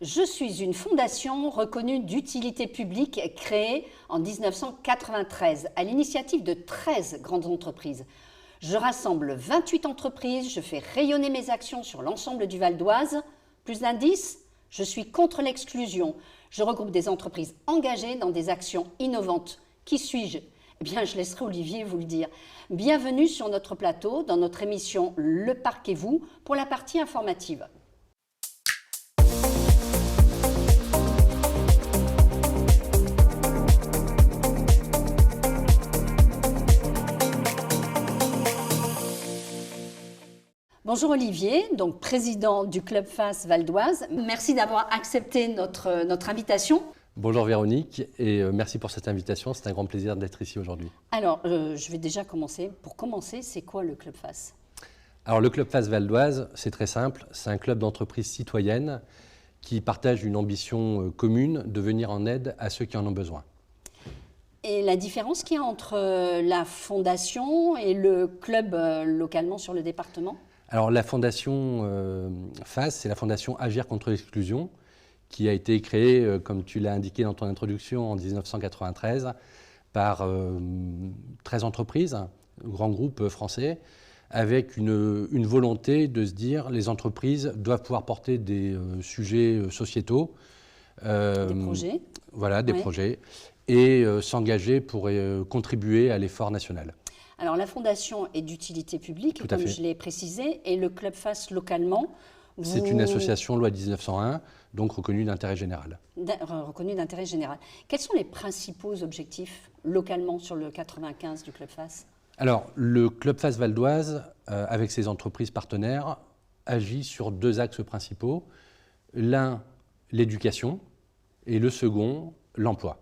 Je suis une fondation reconnue d'utilité publique créée en 1993 à l'initiative de 13 grandes entreprises. Je rassemble 28 entreprises, je fais rayonner mes actions sur l'ensemble du Val d'Oise. Plus d'indices, je suis contre l'exclusion. Je regroupe des entreprises engagées dans des actions innovantes. Qui suis-je ? Eh bien, je laisserai Olivier vous le dire. Bienvenue sur notre plateau, dans notre émission Le Parc et vous, pour la partie informative. Bonjour Olivier, donc président du Club FAS Val d'Oise. Merci d'avoir accepté notre invitation. Bonjour Véronique et merci pour cette invitation. C'est un grand plaisir d'être ici aujourd'hui. Alors, je vais déjà commencer. Pour commencer, c'est quoi le Club FAS ? Alors le Club FAS Val d'Oise, c'est très simple. C'est un club d'entreprises citoyennes qui partagent une ambition commune de venir en aide à ceux qui en ont besoin. Et la différence qu'il y a entre la fondation et le club localement sur le département ? Alors la fondation FAS, c'est la fondation Agir contre l'exclusion, qui a été créée, comme tu l'as indiqué dans ton introduction, en 1993 par 13 entreprises, grands groupes français, avec une volonté de se dire les entreprises doivent pouvoir porter des sujets sociétaux. Des projets. Voilà, des projets, et s'engager pour contribuer à l'effort national. Alors la fondation est d'utilité publique, comme je l'ai précisé, et le Club FAS localement. C'est une association loi 1901, donc reconnue d'intérêt général. Reconnue d'intérêt général. Quels sont les principaux objectifs localement sur le 95 du Club FAS ? Alors, le Club FAS Val d'Oise, avec ses entreprises partenaires, agit sur deux axes principaux. L'un, l'éducation, et le second, l'emploi.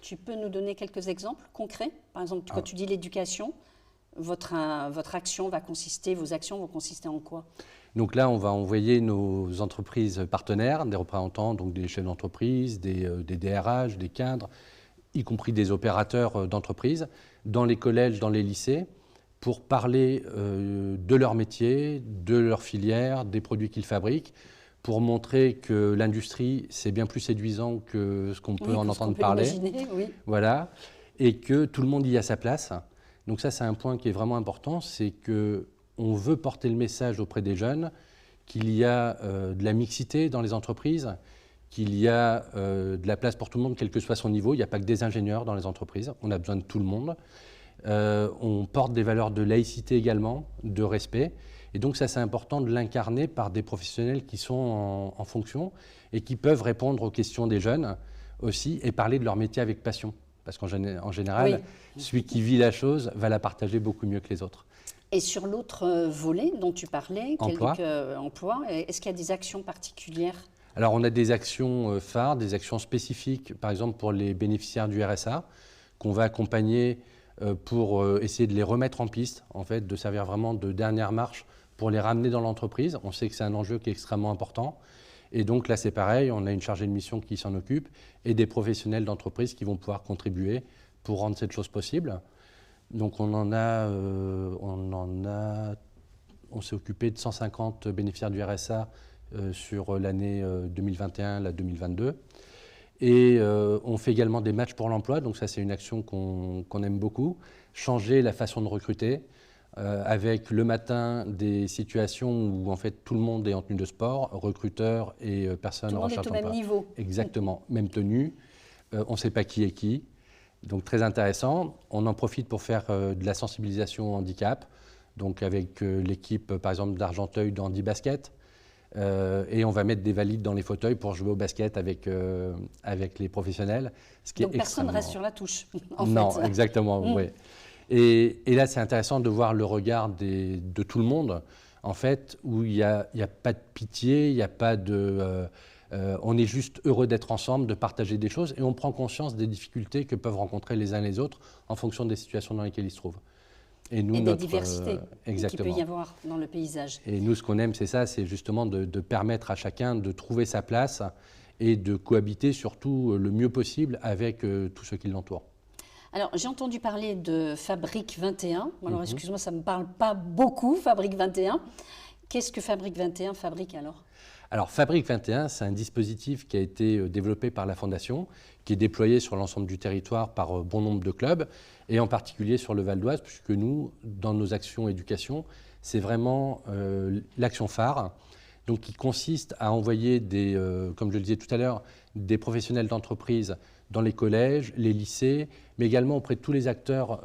Tu peux nous donner quelques exemples concrets ? Par exemple, quand tu dis l'éducation, votre action va consister, vos actions vont consister en quoi ? Donc là, on va envoyer nos entreprises partenaires, des représentants, donc des chefs d'entreprise, des DRH, des cadres, y compris des opérateurs d'entreprise, dans les collèges, dans les lycées, pour parler de leur métier, de leur filière, des produits qu'ils fabriquent, pour montrer que l'industrie, c'est bien plus séduisant que ce qu'on peut en entendre parler. Oui. Voilà, et que tout le monde y a sa place. Donc ça, c'est un point qui est vraiment important, c'est qu'on veut porter le message auprès des jeunes qu'il y a de la mixité dans les entreprises, qu'il y a de la place pour tout le monde, quel que soit son niveau. Il n'y a pas que des ingénieurs dans les entreprises, on a besoin de tout le monde. On porte des valeurs de laïcité également, de respect. Et donc ça, c'est important de l'incarner par des professionnels qui sont en fonction et qui peuvent répondre aux questions des jeunes aussi et parler de leur métier avec passion. Parce qu'en général, celui qui vit la chose va la partager beaucoup mieux que les autres. Et sur l'autre volet dont tu parlais, emploi, est-ce qu'il y a des actions particulières ? Alors on a des actions phares, des actions spécifiques, par exemple pour les bénéficiaires du RSA, qu'on va accompagner pour essayer de les remettre en piste, en fait, de servir vraiment de dernière marche pour les ramener dans l'entreprise. On sait que c'est un enjeu qui est extrêmement important. Et donc là, c'est pareil, on a une chargée de mission qui s'en occupe et des professionnels d'entreprise qui vont pouvoir contribuer pour rendre cette chose possible. Donc on s'est occupé de 150 bénéficiaires du RSA sur l'année 2021, la 2022. Et on fait également des matchs pour l'emploi, donc ça c'est une action qu'on aime beaucoup. Changer la façon de recruter, avec le matin des situations où en fait tout le monde est en tenue de sport, recruteurs et personnes en recherche d'emploi. Tout le monde est au même niveau. Exactement, même tenue. On ne sait pas qui est qui. Donc très intéressant. On en profite pour faire de la sensibilisation au handicap, donc avec l'équipe par exemple d'Argenteuil de handi-basket. Et on va mettre des valides dans les fauteuils pour jouer au basket avec les professionnels. Donc personne ne reste sur la touche, non, exactement, oui. Et là, c'est intéressant de voir le regard de tout le monde, en fait, où il n'y a pas de pitié, il n'y a pas de... on est juste heureux d'être ensemble, de partager des choses, et on prend conscience des difficultés que peuvent rencontrer les uns les autres en fonction des situations dans lesquelles ils se trouvent. Et des diversités qu'il peut y avoir dans le paysage. Et nous, ce qu'on aime, c'est ça, c'est justement de permettre à chacun de trouver sa place et de cohabiter surtout le mieux possible avec tous ceux qui l'entourent. Alors, j'ai entendu parler de Fabrique 21. Alors, excuse-moi, ça ne me parle pas beaucoup, Fabrique 21. Qu'est-ce que Fabrique 21 fabrique alors ? Alors, Fabrique 21, c'est un dispositif qui a été développé par la Fondation, qui est déployé sur l'ensemble du territoire par bon nombre de clubs, et en particulier sur le Val d'Oise, puisque nous, dans nos actions éducation, c'est vraiment l'action phare, donc qui consiste à envoyer comme je le disais tout à l'heure, des professionnels d'entreprise dans les collèges, les lycées, mais également auprès de tous les acteurs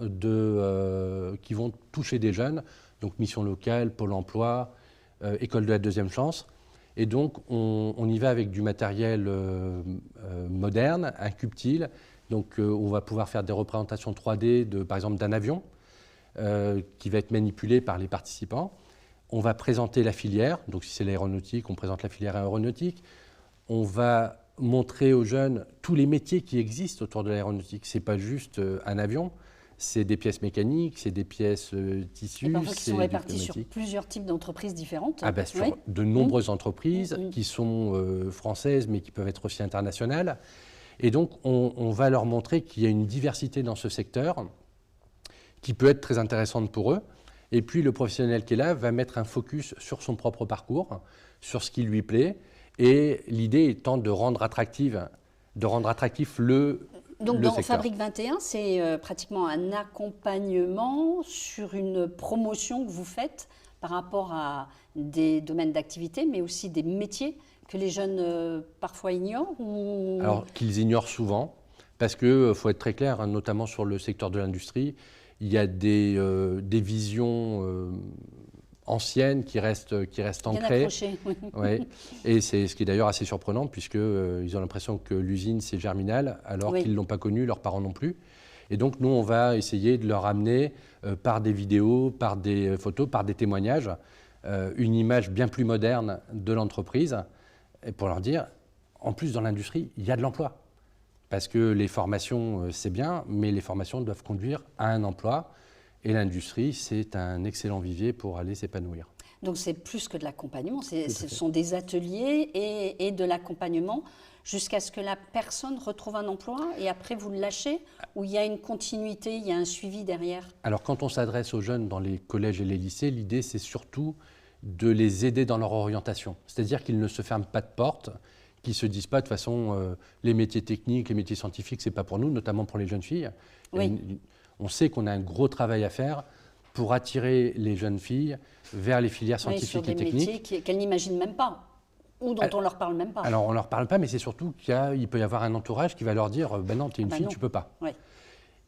qui vont toucher des jeunes, donc mission locale, Pôle emploi, école de la deuxième chance. Et donc, on y va avec du matériel moderne, un CubeTil. Donc, on va pouvoir faire des représentations 3D, par exemple, d'un avion qui va être manipulé par les participants. On va présenter la filière. Donc, si c'est l'aéronautique, on présente la filière aéronautique. On va montrer aux jeunes tous les métiers qui existent autour de l'aéronautique. Ce n'est pas juste un avion. C'est des pièces mécaniques, c'est des pièces tissus. Et parfois qui sont réparties sur plusieurs types d'entreprises différentes. Ah ben, sur de nombreuses entreprises qui sont françaises, mais qui peuvent être aussi internationales. Et donc, on va leur montrer qu'il y a une diversité dans ce secteur qui peut être très intéressante pour eux. Et puis, le professionnel qui est là va mettre un focus sur son propre parcours, sur ce qui lui plaît. Et l'idée étant de rendre attractif le Donc, dans secteur. Fabrique 21, c'est pratiquement un accompagnement sur une promotion que vous faites par rapport à des domaines d'activité, mais aussi des métiers que les jeunes parfois ignorent ou... Alors, qu'ils ignorent souvent, parce qu'il faut être très clair, hein, notamment sur le secteur de l'industrie, il y a des visions anciennes qui restent ancrées. Oui. Ouais. Et c'est ce qui est d'ailleurs assez surprenant, puisqu'ils ont l'impression que l'usine, c'est Germinal, alors qu'ils ne l'ont pas connu, leurs parents non plus. Et donc, nous, on va essayer de leur amener, par des vidéos, par des photos, par des témoignages, une image bien plus moderne de l'entreprise, et pour leur dire, en plus, dans l'industrie, il y a de l'emploi. Parce que les formations, c'est bien, mais les formations doivent conduire à un emploi. Et l'industrie, c'est un excellent vivier pour aller s'épanouir. Donc c'est plus que de l'accompagnement, ce sont des ateliers et de l'accompagnement jusqu'à ce que la personne retrouve un emploi et après vous le lâchez ou il y a une continuité, il y a un suivi derrière? Alors quand on s'adresse aux jeunes dans les collèges et les lycées, l'idée c'est surtout de les aider dans leur orientation. C'est-à-dire qu'ils ne se ferment pas de porte, qu'ils ne se disent pas de toute façon les métiers techniques, les métiers scientifiques, ce n'est pas pour nous, notamment pour les jeunes filles. Oui. On sait qu'on a un gros travail à faire pour attirer les jeunes filles vers les filières scientifiques et techniques. Sur des métiers qu'elles n'imaginent même pas, ou dont on ne leur parle même pas. Alors, on ne leur parle pas, mais c'est surtout qu'il peut y avoir un entourage qui va leur dire « ben non, tu es une fille, tu ne peux pas ouais. ».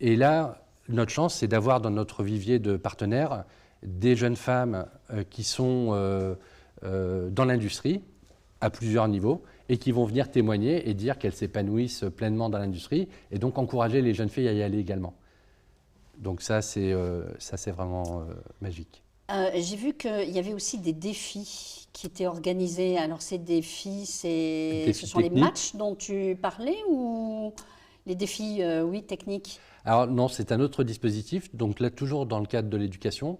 Et là, notre chance, c'est d'avoir dans notre vivier de partenaires des jeunes femmes qui sont dans l'industrie, à plusieurs niveaux, et qui vont venir témoigner et dire qu'elles s'épanouissent pleinement dans l'industrie, et donc encourager les jeunes filles à y aller également. Donc ça, c'est vraiment magique. J'ai vu qu'il y avait aussi des défis qui étaient organisés. Alors ces défis, ce sont techniques. Les matchs dont tu parlais ou les défis, oui, techniques? Alors non, c'est un autre dispositif. Donc là, toujours dans le cadre de l'éducation.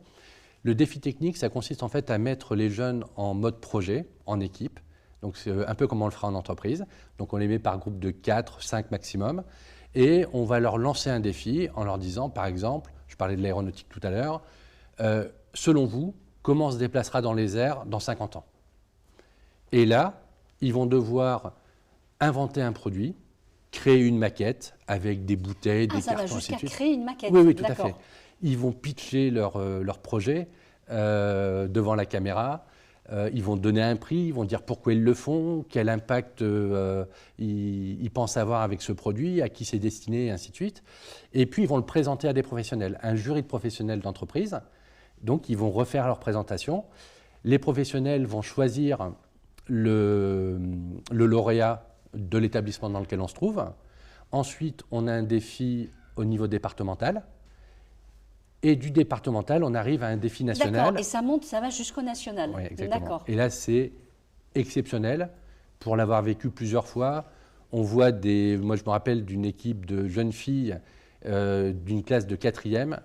Le défi technique, ça consiste en fait à mettre les jeunes en mode projet, en équipe. Donc c'est un peu comme on le fera en entreprise. Donc on les met par groupe de 4, 5 maximum. Et on va leur lancer un défi en leur disant, par exemple, je parlais de l'aéronautique tout à l'heure, selon vous, comment se déplacera dans les airs dans 50 ans? Et là, ils vont devoir inventer un produit, créer une maquette avec des bouteilles, des cartons, ça va jusqu'à ainsi de suite. Créer une maquette? Oui, tout à fait. Ils vont pitcher leur projet devant la caméra. Ils vont donner un prix, ils vont dire pourquoi ils le font, quel impact ils pensent avoir avec ce produit, à qui c'est destiné, et ainsi de suite. Et puis, ils vont le présenter à des professionnels, un jury de professionnels d'entreprise. Donc, ils vont refaire leur présentation. Les professionnels vont choisir le lauréat de l'établissement dans lequel on se trouve. Ensuite, on a un défi au niveau départemental. Et du départemental, on arrive à un défi national. D'accord, et ça monte, ça va jusqu'au national. Oui, exactement. D'accord. Et là, c'est exceptionnel. Pour l'avoir vécu plusieurs fois, on voit moi, je me rappelle d'une équipe de jeunes filles d'une classe de 4e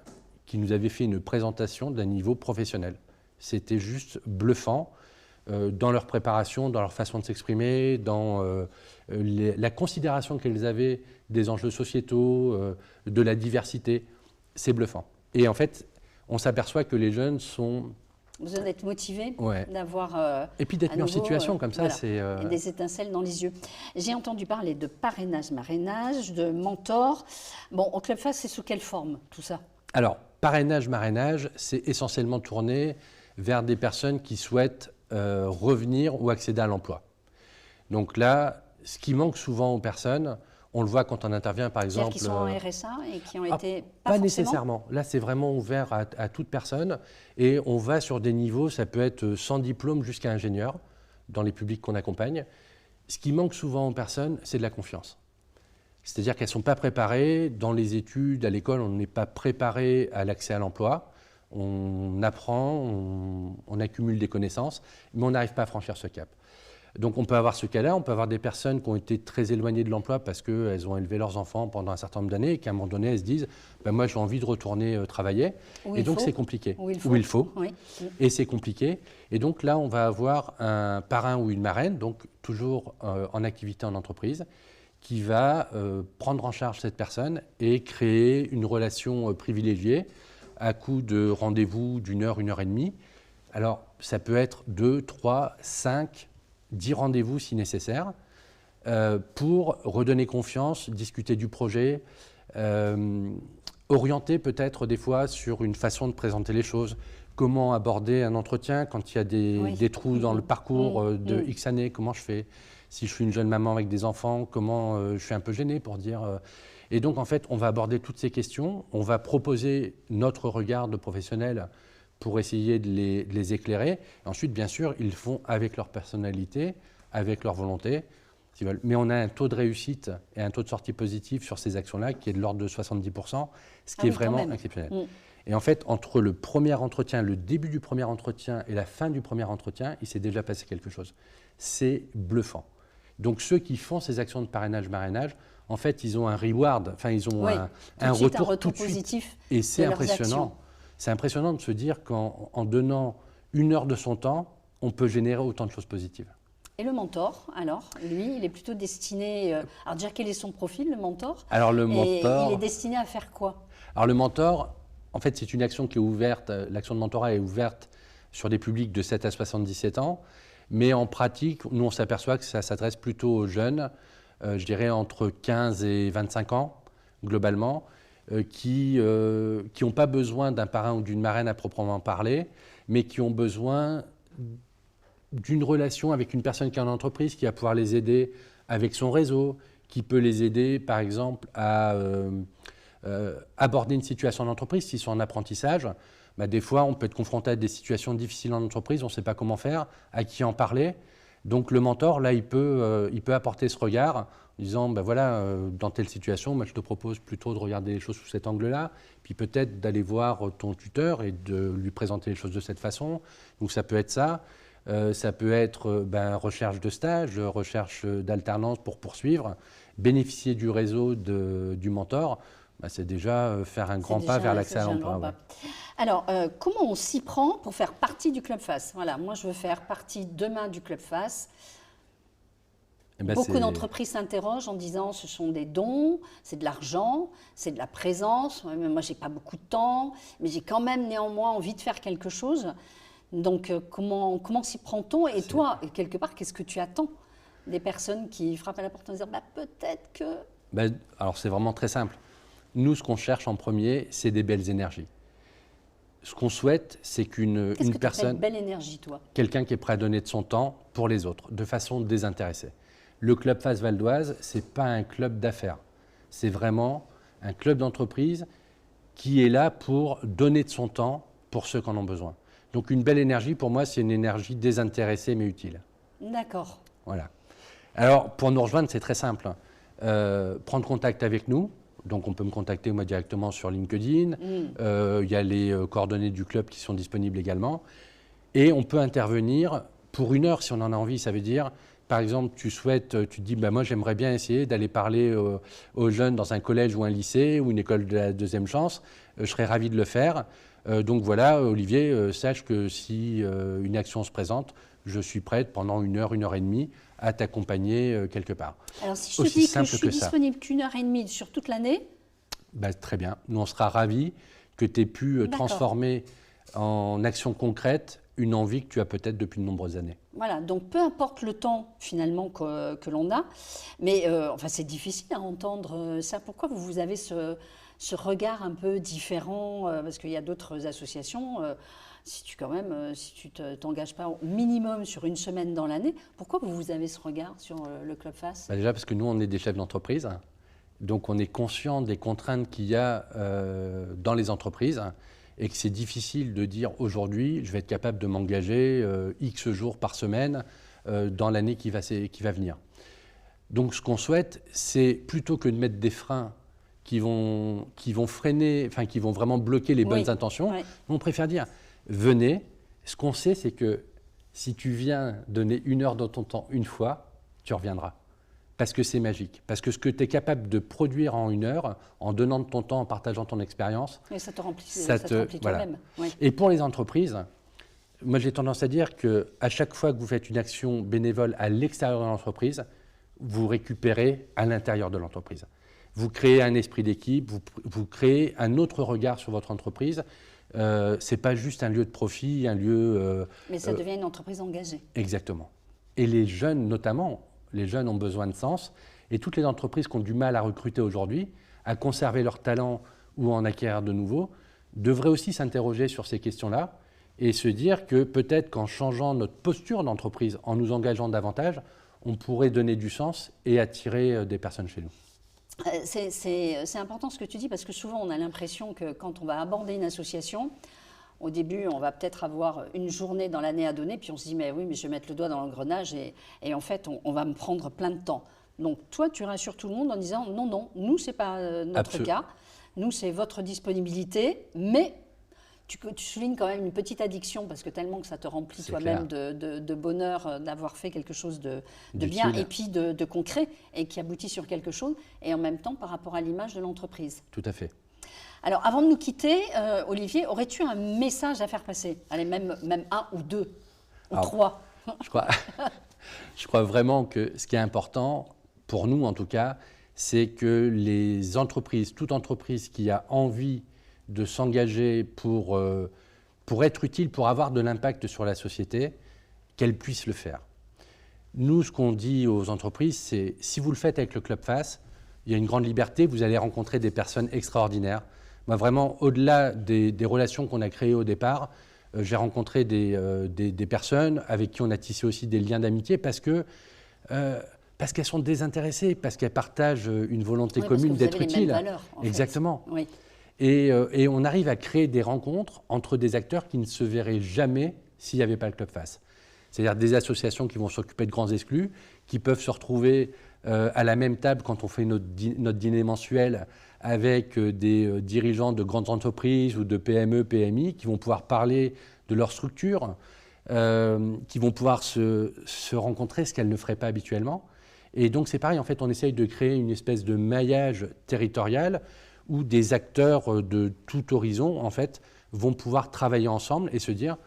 qui nous avait fait une présentation d'un niveau professionnel. C'était juste bluffant dans leur préparation, dans leur façon de s'exprimer, dans la considération qu'elles avaient des enjeux sociétaux, de la diversité. C'est bluffant. Et en fait, on s'aperçoit que les jeunes sont Besoin d'être motivé, Ouais. d'avoir Et puis d'être mis en situation comme ça, voilà, c'est... et des étincelles dans les yeux. J'ai entendu parler de parrainage, marrainage, de mentor. Bon, au Club Face, c'est sous quelle forme tout ça? Alors, parrainage, marrainage, c'est essentiellement tourné vers des personnes qui souhaitent revenir ou accéder à l'emploi. Donc là, ce qui manque souvent aux personnes, on le voit quand on intervient, par exemple... C'est-à-dire qui sont en RSA et qui ont été... Pas forcément nécessairement. Là, c'est vraiment ouvert à toute personne. Et on va sur des niveaux, ça peut être sans diplôme jusqu'à ingénieur, dans les publics qu'on accompagne. Ce qui manque souvent aux personnes, c'est de la confiance. C'est-à-dire qu'elles ne sont pas préparées. Dans les études, à l'école, on n'est pas préparé à l'accès à l'emploi. On apprend, on accumule des connaissances, mais on n'arrive pas à franchir ce cap. Donc on peut avoir ce cas-là, on peut avoir des personnes qui ont été très éloignées de l'emploi parce qu'elles ont élevé leurs enfants pendant un certain nombre d'années et qu'à un moment donné, elles se disent ben moi j'ai envie de retourner travailler. Et donc c'est compliqué. Où il faut. Oui. Et c'est compliqué. Et donc là, on va avoir un parrain ou une marraine, donc toujours en activité en entreprise, qui va prendre en charge cette personne et créer une relation privilégiée à coup de rendez-vous d'1 heure, 1 heure et demie. Alors ça peut être 2, 3, 5... 10 rendez-vous si nécessaire, pour redonner confiance, discuter du projet, orienter peut-être des fois sur une façon de présenter les choses, comment aborder un entretien quand il y a des trous dans le parcours de X années, comment je fais. Si je suis une jeune maman avec des enfants, comment je suis un peu gêné pour dire... Et donc en fait, on va aborder toutes ces questions, on va proposer notre regard de professionnel pour essayer de les éclairer. Et ensuite, bien sûr, ils le font avec leur personnalité, avec leur volonté, s'ils veulent. Mais on a un taux de réussite et un taux de sortie positif sur ces actions-là qui est de l'ordre de 70%, ce qui est vraiment exceptionnel. Et en fait, entre le premier entretien, le début du premier entretien et la fin du premier entretien, il s'est déjà passé quelque chose. C'est bluffant. Donc ceux qui font ces actions de parrainage, marrainage, en fait, ils ont un reward, enfin ils ont un retour tout de suite positif. Et c'est impressionnant. C'est impressionnant de se dire qu'en donnant 1 heure de son temps, on peut générer autant de choses positives. Et le mentor, alors, lui, il est plutôt destiné... alors déjà, quel est son profil, le mentor? Alors le mentor... il est destiné à faire quoi? Alors le mentor, en fait, c'est une action qui est ouverte, l'action de mentorat est ouverte sur des publics de 7 à 77 ans, mais en pratique, nous, on s'aperçoit que ça s'adresse plutôt aux jeunes, je dirais entre 15 et 25 ans, globalement, qui n'ont pas besoin d'un parrain ou d'une marraine à proprement parler, mais qui ont besoin d'une relation avec une personne qui est en entreprise, qui va pouvoir les aider avec son réseau, qui peut les aider, par exemple, à aborder une situation en entreprise. S'ils sont en apprentissage, bah, des fois, on peut être confronté à des situations difficiles en entreprise, on ne sait pas comment faire, à qui en parler. Donc le mentor, là, il peut apporter ce regard en disant, ben voilà, dans telle situation, moi, je te propose plutôt de regarder les choses sous cet angle-là, puis peut-être d'aller voir ton tuteur et de lui présenter les choses de cette façon. Donc ça peut être ça. Ça peut être recherche de stage, recherche d'alternance pour poursuivre, bénéficier du réseau du mentor. Bah, c'est déjà faire un grand pas vers l'accès à l'emploi. Ouais. Alors, comment on s'y prend pour faire partie du Club Face? Voilà, moi, je veux faire partie demain du Club Face. Beaucoup d'entreprises s'interrogent en disant ce sont des dons, c'est de l'argent, c'est de la présence. Ouais, mais moi, je n'ai pas beaucoup de temps, mais j'ai quand même néanmoins envie de faire quelque chose. Donc, comment s'y prend-on? Et toi, quelque part, qu'est-ce que tu attends des personnes qui frappent à la porte en disant peut-être que... Alors, c'est vraiment très simple. Nous, ce qu'on cherche en premier, c'est des belles énergies. Ce qu'on souhaite, c'est qu'une personne... belle énergie, toi? Quelqu'un qui est prêt à donner de son temps pour les autres, de façon désintéressée. Le Club Face Val d'Oise, ce n'est pas un club d'affaires. C'est vraiment un club d'entreprise qui est là pour donner de son temps pour ceux qui en ont besoin. Donc une belle énergie, pour moi, c'est une énergie désintéressée mais utile. D'accord. Voilà. Alors, pour nous rejoindre, c'est très simple. Prendre contact avec nous. Donc, on peut me contacter moi directement sur LinkedIn. Il y a les coordonnées du club qui sont disponibles également. Et on peut intervenir pour 1 heure si on en a envie. Ça veut dire, par exemple, tu te dis, moi, j'aimerais bien essayer d'aller parler aux jeunes dans un collège ou un lycée ou une école de la deuxième chance. Je serais ravi de le faire. Donc voilà, Olivier, sache que si une action se présente, je suis prête pendant 1 heure, 1 heure et demie à t'accompagner quelque part. Alors si je te dis que je suis disponible qu'1 heure et demie sur toute l'année? Très bien, nous on sera ravis que tu aies pu transformer en action concrète une envie que tu as peut-être depuis de nombreuses années. Voilà, donc peu importe le temps finalement que l'on a, mais enfin c'est difficile à entendre ça. Pourquoi vous avez ce regard un peu différent parce qu'il y a d'autres associations, si tu t'engages pas au minimum sur une semaine dans l'année, pourquoi vous avez ce regard sur le Club Face? Déjà parce que nous, on est des chefs d'entreprise, donc on est conscient des contraintes qu'il y a dans les entreprises et que c'est difficile de dire aujourd'hui, je vais être capable de m'engager X jours par semaine dans l'année qui va venir. Donc ce qu'on souhaite, c'est plutôt que de mettre des freins qui vont freiner, enfin qui vont vraiment bloquer les bonnes intentions, on préfère dire, venez, ce qu'on sait, c'est que si tu viens donner 1 heure de ton temps une fois, tu reviendras. Parce que c'est magique. Parce que ce que tu es capable de produire en 1 heure, en donnant de ton temps, en partageant ton expérience, ça te remplit, voilà. toi-même. Oui. Et pour les entreprises, moi j'ai tendance à dire qu'à chaque fois que vous faites une action bénévole à l'extérieur de l'entreprise, vous récupérez à l'intérieur de l'entreprise. Vous créez un esprit d'équipe, vous créez un autre regard sur votre entreprise. Ce n'est pas juste un lieu de profit, un lieu... Mais ça devient une entreprise engagée. Exactement. Et les jeunes notamment, les jeunes ont besoin de sens. Et toutes les entreprises qui ont du mal à recruter aujourd'hui, à conserver leur talent ou à en acquérir de nouveaux, devraient aussi s'interroger sur ces questions-là et se dire que peut-être qu'en changeant notre posture d'entreprise, en nous engageant davantage, on pourrait donner du sens et attirer des personnes chez nous. C'est important ce que tu dis parce que souvent on a l'impression que quand on va aborder une association, au début on va peut-être avoir une journée dans l'année à donner, puis on se dit mais oui mais je vais mettre le doigt dans l'engrenage et en fait on va me prendre plein de temps. Donc toi tu rassures tout le monde en disant non, nous c'est pas notre cas, nous c'est votre disponibilité, mais tu soulignes quand même une petite addiction parce que tellement que ça te remplit toi-même de bonheur d'avoir fait quelque chose de bien et puis de concret et qui aboutit sur quelque chose et en même temps par rapport à l'image de l'entreprise. Tout à fait. Alors avant de nous quitter, Olivier, aurais-tu un message à faire passer? Allez, même 1 ou 2 ou 3. Je crois vraiment que ce qui est important, pour nous en tout cas, c'est que les entreprises, toute entreprise qui a envie de s'engager pour être utile, pour avoir de l'impact sur la société, qu'elle puisse le faire. Nous, ce qu'on dit aux entreprises, c'est si vous le faites avec le Club Face, il y a une grande liberté, vous allez rencontrer des personnes extraordinaires. Moi, vraiment, au-delà des relations qu'on a créées au départ, j'ai rencontré des personnes avec qui on a tissé aussi des liens d'amitié parce qu'elles sont désintéressées, parce qu'elles partagent une volonté commune d'être utiles. Mêmes valeurs, en exactement. fait. Oui. Et on arrive à créer des rencontres entre des acteurs qui ne se verraient jamais s'il n'y avait pas le Club Face. C'est-à-dire des associations qui vont s'occuper de grands exclus, qui peuvent se retrouver à la même table quand on fait notre dîner mensuel avec des dirigeants de grandes entreprises ou de PME, PMI, qui vont pouvoir parler de leur structure, qui vont pouvoir se rencontrer, ce qu'elles ne feraient pas habituellement. Et donc c'est pareil, en fait, on essaye de créer une espèce de maillage territorial où des acteurs de tout horizon, en fait, vont pouvoir travailler ensemble et se dire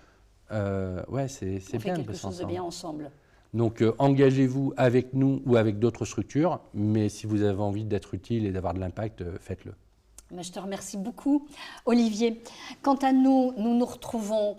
ouais, c'est bien de faire quelque chose de bien ensemble. Donc, engagez-vous avec nous ou avec d'autres structures, mais si vous avez envie d'être utile et d'avoir de l'impact, faites-le. Je te remercie beaucoup, Olivier. Quant à nous, nous nous retrouvons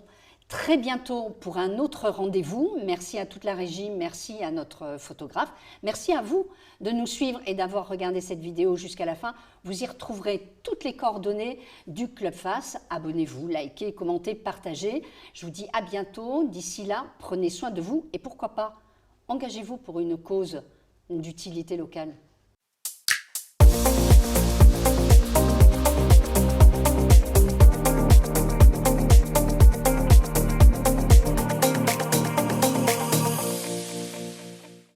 très bientôt pour un autre rendez-vous. Merci à toute la régie, merci à notre photographe. Merci à vous de nous suivre et d'avoir regardé cette vidéo jusqu'à la fin. Vous y retrouverez toutes les coordonnées du Club Face. Abonnez-vous, likez, commentez, partagez. Je vous dis à bientôt. D'ici là, prenez soin de vous et pourquoi pas, engagez-vous pour une cause d'utilité locale.